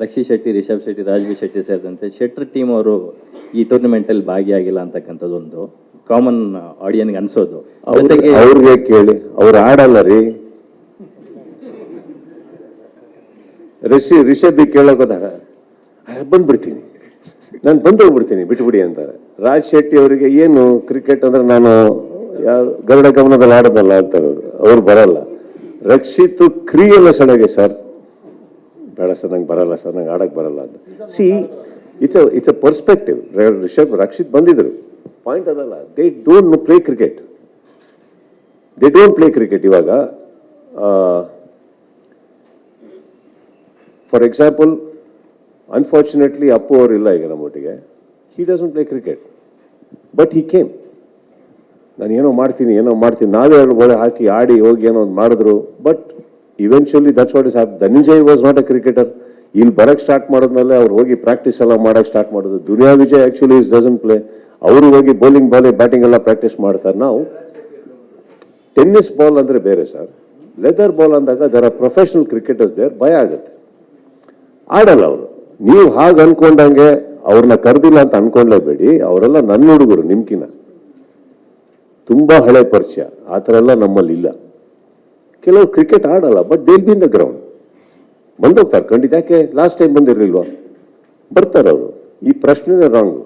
ರಕ್ಷಿ ಶೆಟ್ಟಿ, ರಿಷಬ್ ಶೆಟ್ಟಿ, ರಾಜ್ವಿ ಶೆಟ್ಟಿ ಸೇರಿದಂತೆ ಶೆಟ್ಟರ್ ಟೀಮ್ ಅವರು ಈ ಟೂರ್ನಮೆಂಟಲ್ಲಿ ಭಾಗಿಯಾಗಿಲ್ಲ ಅಂತಕ್ಕಂಥದ್ದು ಒಂದು ಕಾಮನ್ ಆಡಿಯನ್ಗೆ ಅನ್ಸೋದು. ಅವ್ರಿಗೆ ಕೇಳಿ, ಅವ್ರು ಆಡಲ್ಲ ರೀ. ರಿಷಬ್ಬಿಗೆ ಕೇಳೋಕೋದಾಗ ಬಂದ್ಬಿಡ್ತೀನಿ, ನಾನು ಬಂದೋಗ್ಬಿಡ್ತೀನಿ, ಬಿಟ್ಬಿಡಿ ಅಂತಾರೆ. ರಾಜ್ ಶೆಟ್ಟಿ ಅವರಿಗೆ ಏನು ಕ್ರಿಕೆಟ್ ಅಂದ್ರೆ ನಾನು ಗರುಡ ಗಮನದಲ್ಲಿ ಆಡೋದಲ್ಲ ಅಂತಾರೆ ಅವ್ರು ಬರಲ್ಲ. ರಕ್ಷಿತ್ ಕ್ರಿಯೆಲ್ಲ ಸಡಗೆ ಸರ್, ಬೇಡ ಸರ್ ನಂಗೆ ಬರಲ್ಲ ಸರ್, ನಂಗೆ ಆಡಕ್ಕೆ ಬರಲ್ಲ ಅಂತ. See it's a perspective. Rakshit ಬಂದಿದ್ರು, ಪಾಯಿಂಟ್ ಅದಲ್ಲ. They don't play cricket, they don't play cricket. ಇವಾಗ ಫಾರ್ ಎಕ್ಸಾಂಪಲ್, ಅನ್ಫಾರ್ಚುನೇಟ್ಲಿ ಅಪ್ಪು ಅವರು ಇಲ್ಲ ಈಗ ನಮ್ಮೊಟ್ಟಿಗೆ. He doesn't play cricket, but he came. ನಾನು ಏನೋ ಮಾಡ್ತೀನಿ, ನಾವೇ ಒಳ್ಳೆ ಹಾಕಿ ಆಡಿ ಹೋಗಿ ಏನೋ ಒಂದು ಮಾಡಿದ್ರು. But eventually that's what is app. Dhananjay was not a cricketer. ಇಲ್ಲಿ ಬರಕ್ಕೆ ಸ್ಟಾರ್ಟ್ ಮಾಡಿದ್ಮೇಲೆ ಅವ್ರು ಹೋಗಿ ಪ್ರಾಕ್ಟೀಸ್ ಎಲ್ಲ ಮಾಡಕ್ಕೆ ಸ್ಟಾರ್ಟ್ ಮಾಡೋದು. Duniya Vijay actually is doesn't play. ಅವರು ಹೋಗಿ ಬೌಲಿಂಗ್ ಬ್ಯಾಟಿಂಗ್ ಎಲ್ಲ ಪ್ರಾಕ್ಟೀಸ್ ಮಾಡ್ತಾರೆ. ನಾವು ಟೆನ್ನಿಸ್ ಬಾಲ್ ಅಂದ್ರೆ ಬೇರೆ ಸರ್, ಲೆದರ್ ಬಾಲ್ ಅಂದಾಗ there are professional cricketers there. ಭಯ ಆಗುತ್ತೆ, ಆಡಲ್ಲ ಅವರು. ನೀವು ಹಾಗೆ ಅನ್ಕೊಂಡಂಗೆ ಅವ್ರನ್ನ ಕರೆದಿಲ್ಲ ಅಂತ ಅನ್ಕೊಂಡ್ಲೇಬೇಡಿ. ಅವರೆಲ್ಲ ನನ್ನ ಹುಡುಗರು, ನಿಮ್ಕಿನ ತುಂಬಾ ಹಳೆ ಪರಿಚಯ. ಆ ಥರ ಎಲ್ಲ ನಮ್ಮಲ್ಲಿ ಇಲ್ಲ. ಕೆಲವರು ಕ್ರಿಕೆಟ್ ಆಡಲ್ಲ, but they be in the ground. ಬಂದೋಗ್ತಾರೆ ಖಂಡಿತ. ಯಾಕೆ ಲಾಸ್ಟ್ ಟೈಮ್ ಬಂದಿರಲಿಲ್ವಾ? ಬರ್ತಾರೆ ಅವರು. ಈ ಪ್ರಶ್ನೆನೇ ರಾಂಗು.